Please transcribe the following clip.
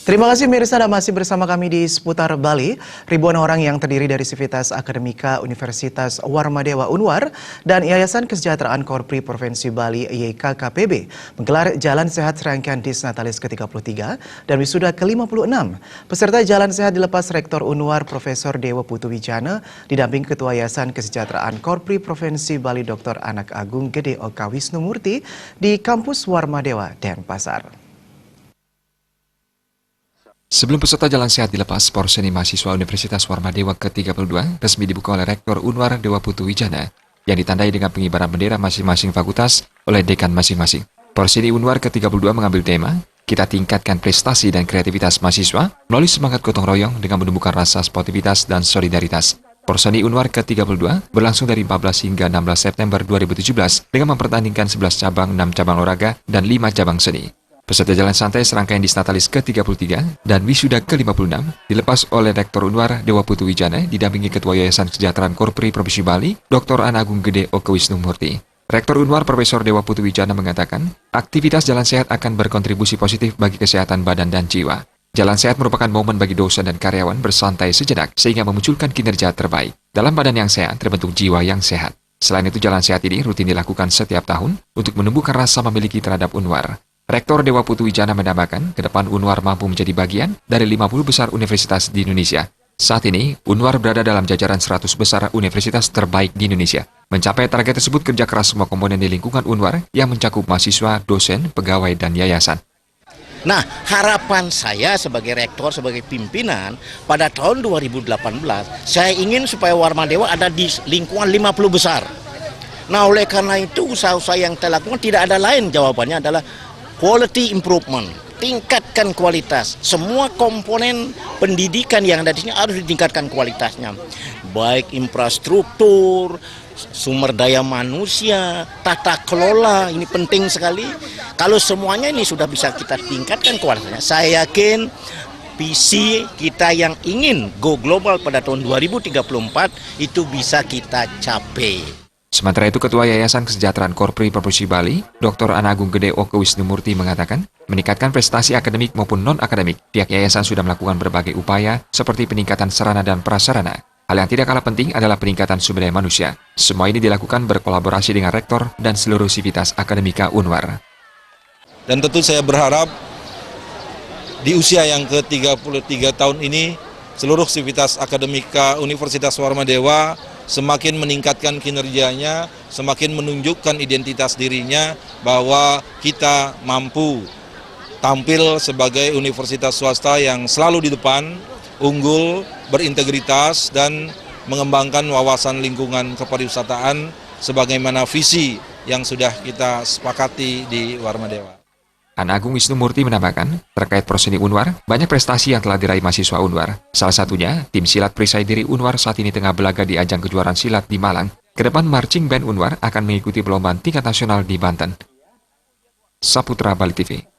Terima kasih Mirsa, Anda masih bersama kami di Seputar Bali. Ribuan orang yang terdiri dari Sivitas Akademika Universitas Warmadewa Unwar dan Yayasan Kesejahteraan Korpri Provinsi Bali YKKPB menggelar Jalan Sehat Serangkaian Disnatalis ke-33 dan Wisuda ke-56. Peserta Jalan Sehat dilepas Rektor Unwar Profesor Dewa Putuwijana didampingi Ketua Yayasan Kesejahteraan Korpri Provinsi Bali Dr. Anak Agung Gede Oka Wisnumurti di kampus Warmadewa, Denpasar. Sebelum peserta Jalan Sehat dilepas, porseni mahasiswa Universitas Warmadewa ke-32 resmi dibuka oleh Rektor Unwar Dewa Putuwijana yang ditandai dengan pengibaran bendera masing-masing fakultas oleh dekan masing-masing. Porseni Unwar ke-32 mengambil tema, kita tingkatkan prestasi dan kreativitas mahasiswa melalui semangat gotong royong dengan menumbuhkan rasa sportivitas dan solidaritas. Porseni Unwar ke-32 berlangsung dari 14 hingga 16 September 2017 dengan mempertandingkan 11 cabang, 6 cabang olahraga, dan 5 cabang seni. Peserta Jalan Santai Serangkaian Disnatalis ke-33 dan Wisuda ke-56 dilepas oleh Rektor Unwar Dewa Putuwijana didampingi Ketua Yayasan Kesejahteraan Korpri Provinsi Bali, Dr. Anak Agung Gede Oka Wisnumurti. Rektor Unwar Profesor Dewa Putuwijana mengatakan, aktivitas jalan sehat akan berkontribusi positif bagi kesehatan badan dan jiwa. Jalan sehat merupakan momen bagi dosen dan karyawan bersantai sejenak sehingga memunculkan kinerja terbaik. Dalam badan yang sehat terbentuk jiwa yang sehat. Selain itu, jalan sehat ini rutin dilakukan setiap tahun untuk menumbuhkan rasa memiliki terhadap Unwar. Rektor Dewa Putuwijana menambahkan, ke depan Unwar mampu menjadi bagian dari 50 besar universitas di Indonesia. Saat ini, Unwar berada dalam jajaran 100 besar universitas terbaik di Indonesia. Mencapai target tersebut kerja keras semua komponen di lingkungan Unwar yang mencakup mahasiswa, dosen, pegawai, dan yayasan. Nah, harapan saya sebagai rektor, sebagai pimpinan, pada tahun 2018, saya ingin supaya Warmadewa ada di lingkungan 50 besar. Nah, oleh karena itu, usaha-usaha yang kita lakukan tidak ada lain, jawabannya adalah quality improvement, tingkatkan kualitas. Semua komponen pendidikan yang ada di sini harus ditingkatkan kualitasnya. Baik infrastruktur, sumber daya manusia, tata kelola, ini penting sekali. Kalau semuanya ini sudah bisa kita tingkatkan kualitasnya, saya yakin visi kita yang ingin go global pada tahun 2034 itu bisa kita capai. Sementara itu, Ketua Yayasan Kesejahteraan Korpri Provinsi Bali, Dr. Anak Agung Gede Oka Wisnumurti mengatakan, meningkatkan prestasi akademik maupun non-akademik, pihak yayasan sudah melakukan berbagai upaya seperti peningkatan sarana dan prasarana. Hal yang tidak kalah penting adalah peningkatan sumber daya manusia. Semua ini dilakukan berkolaborasi dengan rektor dan seluruh Sivitas Akademika Unwar. Dan tentu saya berharap di usia yang ke-33 tahun ini, seluruh Sivitas Akademika Universitas Warmadewa semakin meningkatkan kinerjanya, semakin menunjukkan identitas dirinya bahwa kita mampu tampil sebagai universitas swasta yang selalu di depan, unggul, berintegritas, dan mengembangkan wawasan lingkungan kepariwisataan sebagaimana visi yang sudah kita sepakati di Warmadewa. Anak Agung Wisnumurti menambahkan, terkait porseni Unwar, banyak prestasi yang telah diraih mahasiswa Unwar. Salah satunya, tim silat perisai diri Unwar saat ini tengah belaga di ajang kejuaraan silat di Malang. Kedepan marching band Unwar akan mengikuti perlombaan tingkat nasional di Banten. Saputra Bali TV.